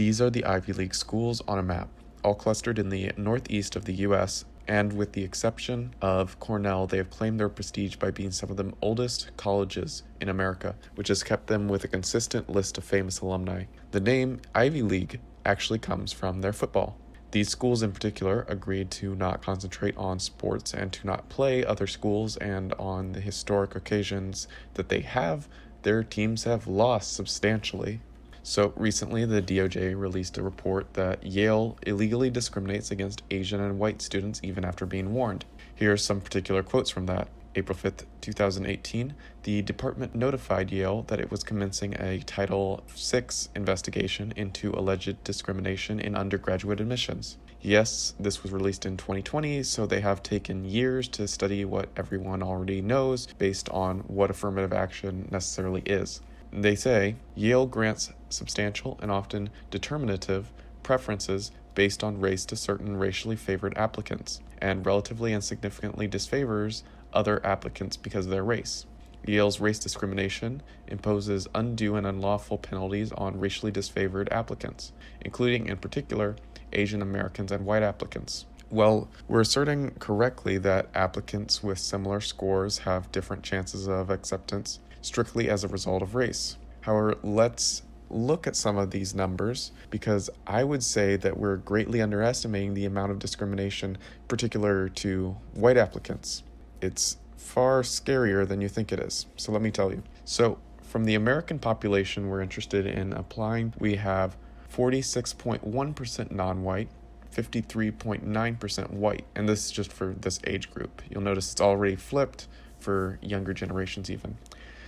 These are the Ivy League schools on a map, all clustered in the northeast of the US, and with the exception of Cornell, they have claimed their prestige by being some of the oldest colleges in America, which has kept them with a consistent list of famous alumni. The name Ivy League actually comes from their football. These schools in particular agreed to not concentrate on sports and to not play other schools, and on the historic occasions that they have, their teams have lost substantially. So recently, the DOJ released a report that Yale illegally discriminates against Asian and white students even after being warned. Here are some particular quotes from that. April 5th, 2018, the department notified Yale that it was commencing a Title VI investigation into alleged discrimination in undergraduate admissions. Yes, this was released in 2020, so they have taken years to study what everyone already knows based on what affirmative action necessarily is. They say, Yale grants substantial and often determinative preferences based on race to certain racially favored applicants, and relatively and significantly disfavors other applicants because of their race. Yale's race discrimination imposes undue and unlawful penalties on racially disfavored applicants, including in particular Asian Americans and white applicants. Well, we're asserting correctly that applicants with similar scores have different chances of acceptance strictly as a result of race. However, let's look at some of these numbers, because I would say that we're greatly underestimating the amount of discrimination particular to white applicants. It's far scarier than you think it is, so let me tell you. So from the American population we're interested in applying, we have 46.1% non-white, 53.9% white, and this is just for this age group. You'll notice it's already flipped for younger generations even.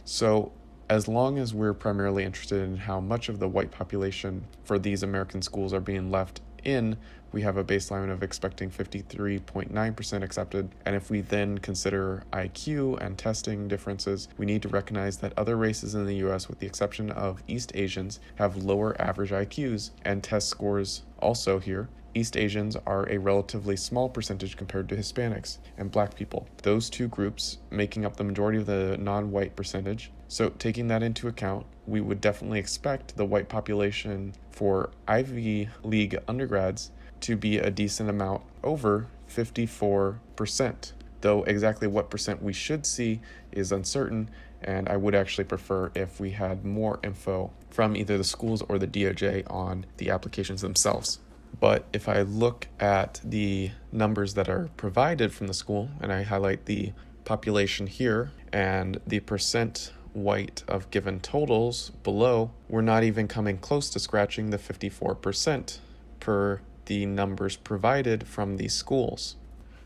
So as long as we're primarily interested in how much of the white population for these American schools are being left in, we have a baseline of expecting 53.9% accepted. And if we then consider IQ and testing differences, we need to recognize that other races in the US, with the exception of East Asians, have lower average IQs and test scores also here. East Asians are a relatively small percentage compared to Hispanics and Black people, those two groups making up the majority of the non-white percentage. So taking that into account, we would definitely expect the white population for Ivy League undergrads to be a decent amount over 54%, though exactly what percent we should see is uncertain, and I would actually prefer if we had more info from either the schools or the DOJ on the applications themselves. But if I look at the numbers that are provided from the school, and I highlight the population here and the percent white of given totals below, we're not even coming close to scratching the 54% per the numbers provided from these schools.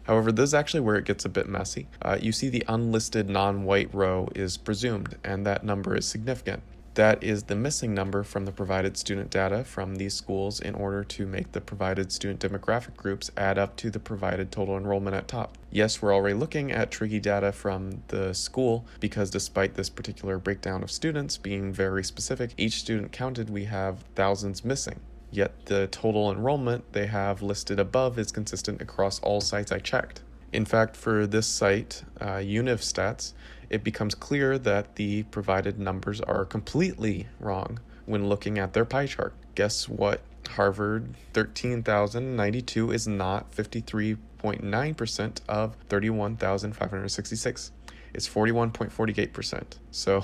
However, this is actually where it gets a bit messy. You see the unlisted non-white row is presumed, and that number is significant. That is the missing number from the provided student data from these schools in order to make the provided student demographic groups add up to the provided total enrollment at top. Yes, we're already looking at tricky data from the school, because despite this particular breakdown of students being very specific, each student counted, we have thousands missing. Yet the total enrollment they have listed above is consistent across all sites I checked. In fact, for this site, UnivStats, it becomes clear that the provided numbers are completely wrong when looking at their pie chart. Guess what? Harvard 13,092 is not 53.9% of 31,566. It's 41.48%. So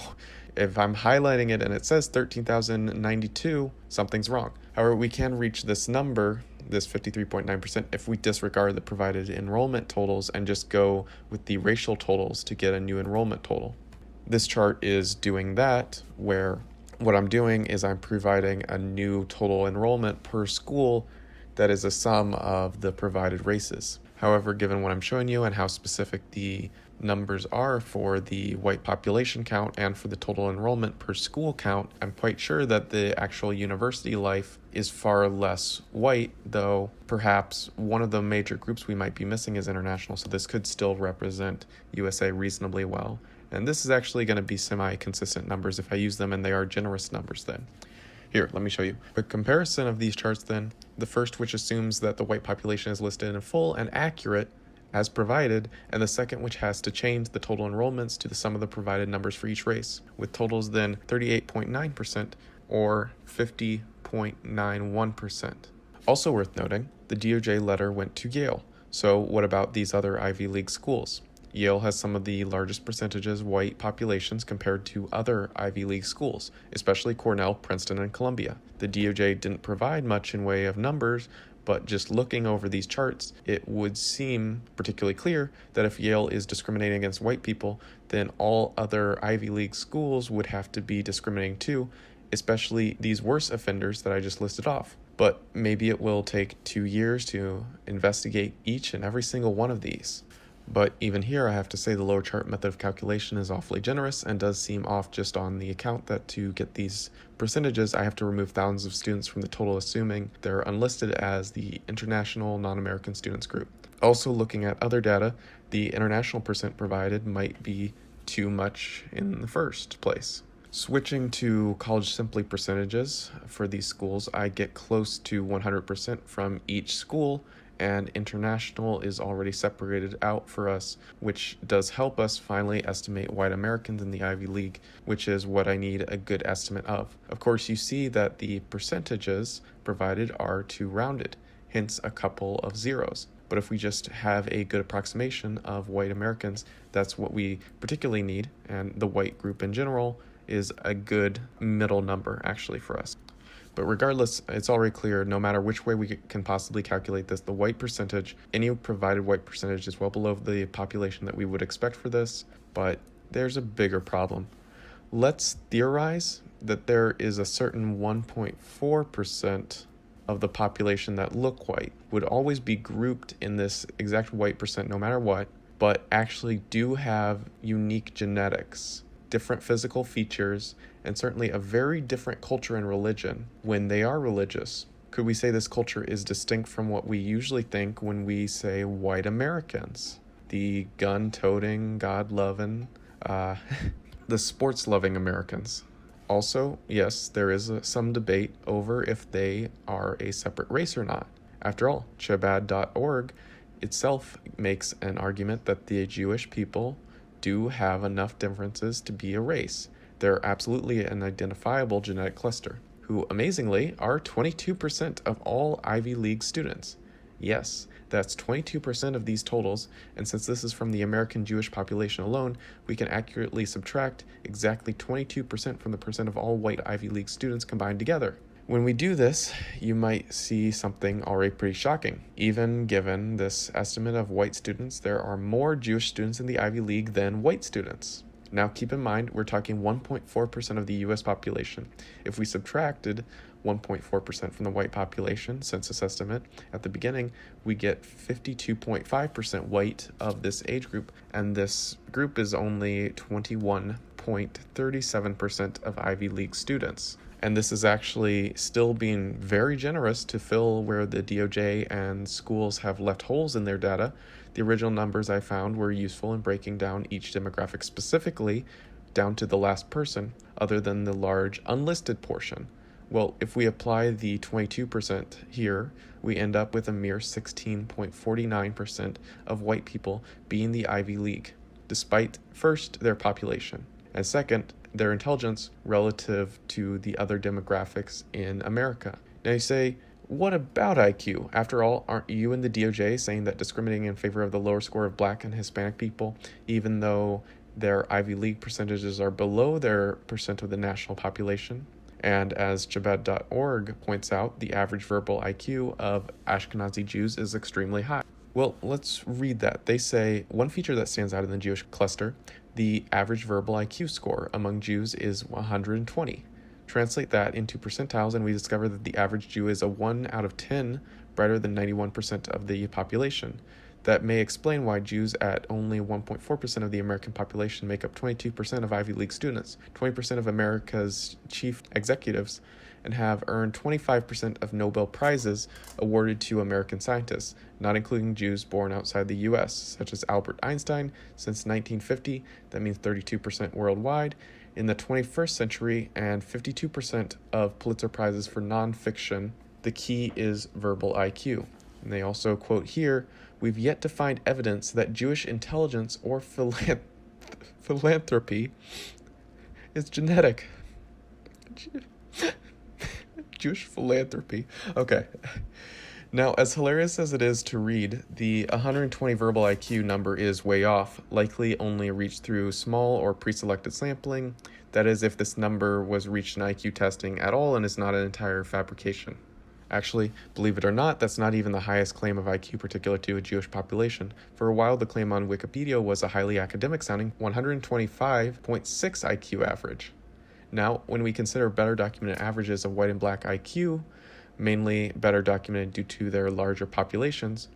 if I'm highlighting it and it says 13,092, something's wrong. However, we can reach this number, this 53.9%, if we disregard the provided enrollment totals and just go with the racial totals to get a new enrollment total. This chart is doing that, where what I'm doing is I'm providing a new total enrollment per school that is a sum of the provided races. However, given what I'm showing you and how specific the numbers are for the white population count and for the total enrollment per school count, I'm quite sure that the actual university life is far less white, though perhaps one of the major groups we might be missing is international, so this could still represent USA reasonably well. And this is actually going to be semi-consistent numbers if I use them, and they are generous numbers then. Here, let me show you. A comparison of these charts then, the first which assumes that the white population is listed in full and accurate as provided, and the second which has to change the total enrollments to the sum of the provided numbers for each race, with totals then 38.9% or 50 2.91%. Also worth noting, the DOJ letter went to Yale. So what about these other Ivy League schools? Yale has some of the largest percentages white populations compared to other Ivy League schools, especially Cornell, Princeton, and Columbia. The DOJ didn't provide much in way of numbers, but just looking over these charts, it would seem particularly clear that if Yale is discriminating against white people, then all other Ivy League schools would have to be discriminating too, especially these worse offenders that I just listed off. But maybe it will take 2 years to investigate each and every single one of these. But even here, I have to say the lower chart method of calculation is awfully generous and does seem off just on the account that to get these percentages, I have to remove thousands of students from the total, assuming they're unlisted as the international non-American students group. Also looking at other data, the international percent provided might be too much in the first place. Switching to college simply percentages for these schools, I get close to 100% from each school, and international is already separated out for us, which does help us finally estimate white Americans in the Ivy League, which is what I need a good estimate of. Of course, you see that the percentages provided are too rounded, hence a couple of zeros. But if we just have a good approximation of white Americans, that's what we particularly need, and the white group in general is a good middle number actually for us. But regardless, it's already clear, no matter which way we can possibly calculate this, the white percentage, any provided white percentage is well below the population that we would expect for this, but there's a bigger problem. Let's theorize that there is a certain 1.4% of the population that look white, would always be grouped in this exact white percent no matter what, but actually do have unique genetics, different physical features, and certainly a very different culture and religion when they are religious. Could we say this culture is distinct from what we usually think when we say white Americans? The gun-toting, God-loving, the sports-loving Americans. Also, yes, there is some debate over if they are a separate race or not. After all, Chabad.org itself makes an argument that the Jewish people do have enough differences to be a race. They're absolutely an identifiable genetic cluster, who amazingly are 22% of all Ivy League students. Yes, that's 22% of these totals, and since this is from the American Jewish population alone, we can accurately subtract exactly 22% from the percent of all white Ivy League students combined together. When we do this, you might see something already pretty shocking. Even given this estimate of white students, there are more Jewish students in the Ivy League than white students. Now keep in mind, we're talking 1.4% of the US population. If we subtracted 1.4% from the white population census estimate at the beginning, we get 52.5% white of this age group, and this group is only 21.37% of Ivy League students. And this is actually still being very generous to fill where the DOJ and schools have left holes in their data. The original numbers I found were useful in breaking down each demographic specifically down to the last person, other than the large unlisted portion. Well, if we apply the 22% here, we end up with a mere 16.49% of white people being the Ivy League, despite first, their population, and second, their intelligence relative to the other demographics in America. Now you say, what about IQ? After all, aren't you and the DOJ saying that discriminating in favor of the lower score of Black and Hispanic people, even though their Ivy League percentages are below their percent of the national population? And as Chabad.org points out, the average verbal IQ of Ashkenazi Jews is extremely high. Well, let's read that. They say, one feature that stands out in the Jewish cluster, the average verbal IQ score among Jews is 120. Translate that into percentiles, and we discover that the average Jew is a 1 out of 10, brighter than 91% of the population. That may explain why Jews at only 1.4% of the American population make up 22% of Ivy League students, 20% of America's chief executives, and have earned 25% of Nobel Prizes awarded to American scientists, not including Jews born outside the U.S., such as Albert Einstein since 1950, that means 32% worldwide, in the 21st century, and 52% of Pulitzer Prizes for nonfiction. The key is verbal IQ. And they also quote here, we've yet to find evidence that Jewish intelligence or philanthropy is genetic. Jewish philanthropy. Okay. Now, as hilarious as it is to read, the 120 verbal IQ number is way off, likely only reached through small or pre-selected sampling. That is, if this number was reached in IQ testing at all and is not an entire fabrication. Actually, believe it or not, that's not even the highest claim of IQ particular to a Jewish population. For a while, the claim on Wikipedia was a highly academic-sounding 125.6 IQ average. Now, when we consider better documented averages of white and black IQ, mainly better documented due to their larger populations,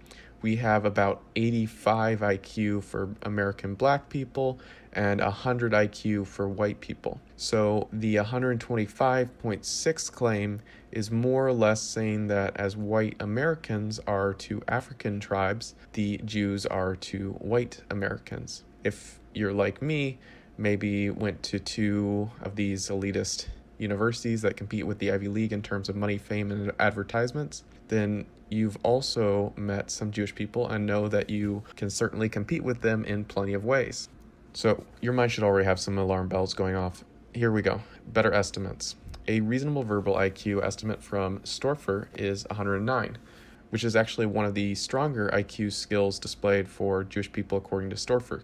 we have about 85 IQ for American black people and 100 IQ for white people. So the 125.6 claim is more or less saying that as white Americans are to African tribes, the Jews are to white Americans. If you're like me, maybe went to two of these elitist universities that compete with the Ivy League in terms of money, fame, and advertisements, then you've also met some Jewish people and know that you can certainly compete with them in plenty of ways. So your mind should already have some alarm bells going off. Here we go. Better estimates. A reasonable verbal IQ estimate from Storfer is 109, which is actually one of the stronger IQ skills displayed for Jewish people according to Storfer.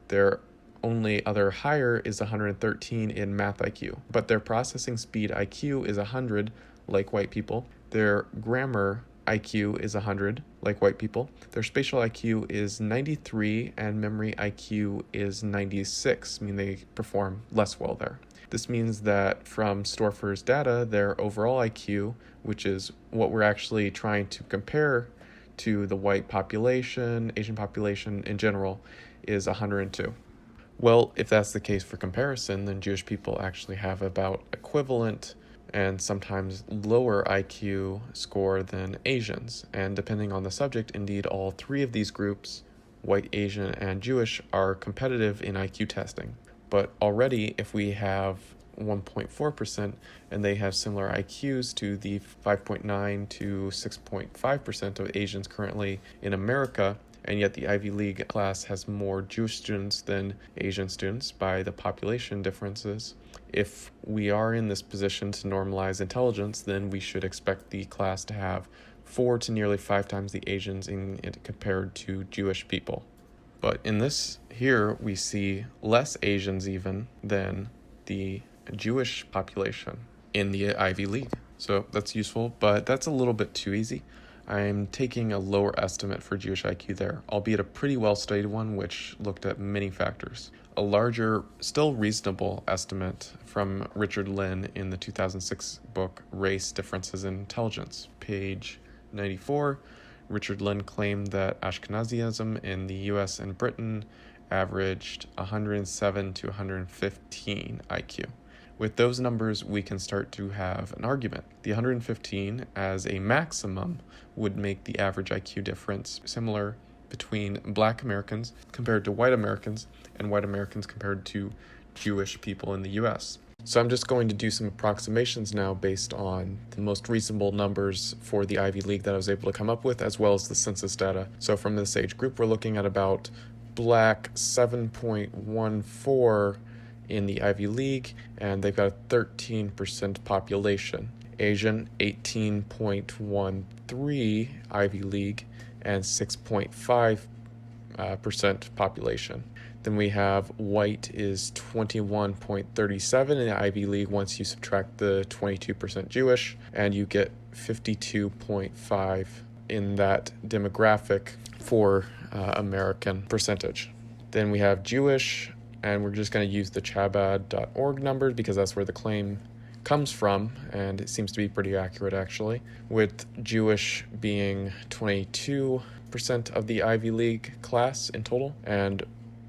Their only other higher is 113 in math IQ, but their processing speed IQ is 100, like white people. Their grammar IQ is 100, like white people. Their spatial IQ is 93, and memory IQ is 96, meaning they perform less well there. This means that from Storfer's data, their overall IQ, which is what we're actually trying to compare to the white population, Asian population in general, is 102. Well, if that's the case for comparison, then Jewish people actually have about equivalent and sometimes lower IQ score than Asians. And depending on the subject, indeed, all three of these groups, white, Asian, and Jewish, are competitive in IQ testing. But already, if we have 1.4% and they have similar IQs to the 5.9 to 6.5% of Asians currently in America, and yet the Ivy League class has more Jewish students than Asian students by the population differences. If we are in this position to normalize intelligence, then we should expect the class to have 4 to nearly 5 times the Asians in it compared to Jewish people. But in this here, we see less Asians even than the Jewish population in the Ivy League. So that's useful, but that's a little bit too easy. I'm taking a lower estimate for Jewish IQ there, albeit a pretty well-studied one which looked at many factors. A larger, still reasonable estimate from Richard Lynn in the 2006 book, Race, Differences in Intelligence. Page 94, Richard Lynn claimed that Ashkenazism in the US and Britain averaged 107 to 115 IQ. With those numbers, we can start to have an argument. The 115 as a maximum would make the average IQ difference similar between Black Americans compared to white Americans and white Americans compared to Jewish people in the US. So I'm just going to do some approximations now based on the most reasonable numbers for the Ivy League that I was able to come up with, as well as the census data. So from this age group, we're looking at about Black 7.14 in the Ivy League, and they've got a 13% population. Asian, 18.13 Ivy League, and 6.5% population. Then we have white is 21.37 in the Ivy League once you subtract the 22% Jewish, and you get 52.5 in that demographic for American percentage. Then we have Jewish, and we're just going to use the chabad.org numbers because that's where the claim comes from, and it seems to be pretty accurate actually, with Jewish being 22% of the Ivy League class in total and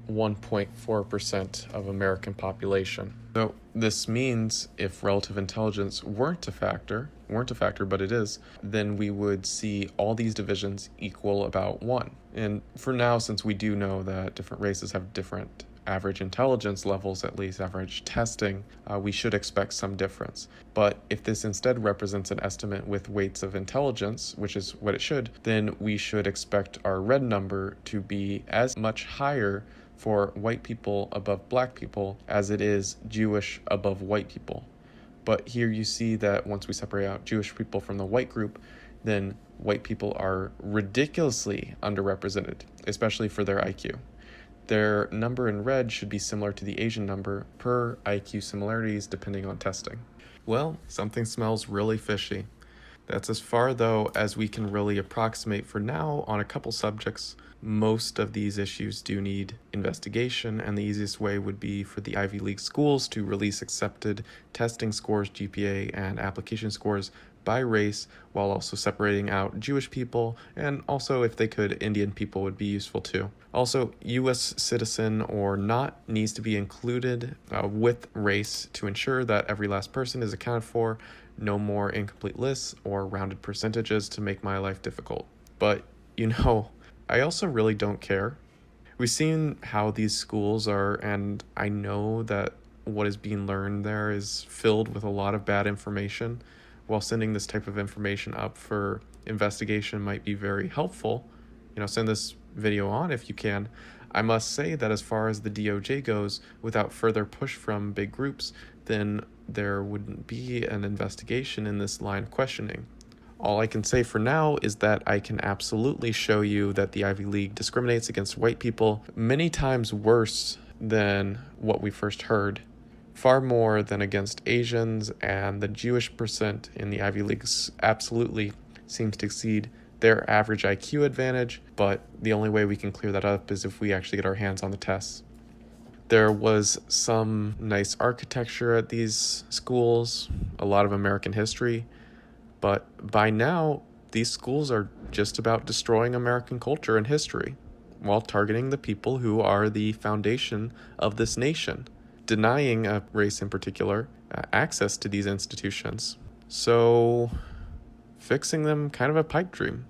1.4% of American population. So this means if relative intelligence weren't a factor, but it is, then we would see all these divisions equal about 1. And for now, since we do know that different races have different average intelligence levels, at least average testing, we should expect some difference. But if this instead represents an estimate with weights of intelligence, which is what it should, then we should expect our red number to be as much higher for white people above black people as it is Jewish above white people. But here you see that once we separate out Jewish people from the white group, then white people are ridiculously underrepresented, especially for their IQ. Their number in red should be similar to the Asian number per IQ similarities depending on testing. Well, something smells really fishy. That's as far, though, as we can really approximate for now on a couple subjects. Most of these issues do need investigation, and the easiest way would be for the Ivy League schools to release accepted testing scores, GPA, and application scores by race, while also separating out Jewish people, and also, if they could, Indian people would be useful too. Also, U.S. citizen or not needs to be included with race to ensure that every last person is accounted for. No more incomplete lists or rounded percentages to make my life difficult. But, I also really don't care. We've seen how these schools are, and I know that what is being learned there is filled with a lot of bad information. While sending this type of information up for investigation might be very helpful, send this video on if you can. I must say that as far as the DOJ goes, without further push from big groups, then there wouldn't be an investigation in this line of questioning. All I can say for now is that I can absolutely show you that the Ivy League discriminates against white people many times worse than what we first heard, far more than against Asians, and the Jewish percent in the Ivy Leagues absolutely seems to exceed their average IQ advantage, but the only way we can clear that up is if we actually get our hands on the tests. There was some nice architecture at these schools, a lot of American history, but by now, these schools are just about destroying American culture and history, while targeting the people who are the foundation of this nation, denying a race in particular access to these institutions. So, fixing them kind of a pipe dream.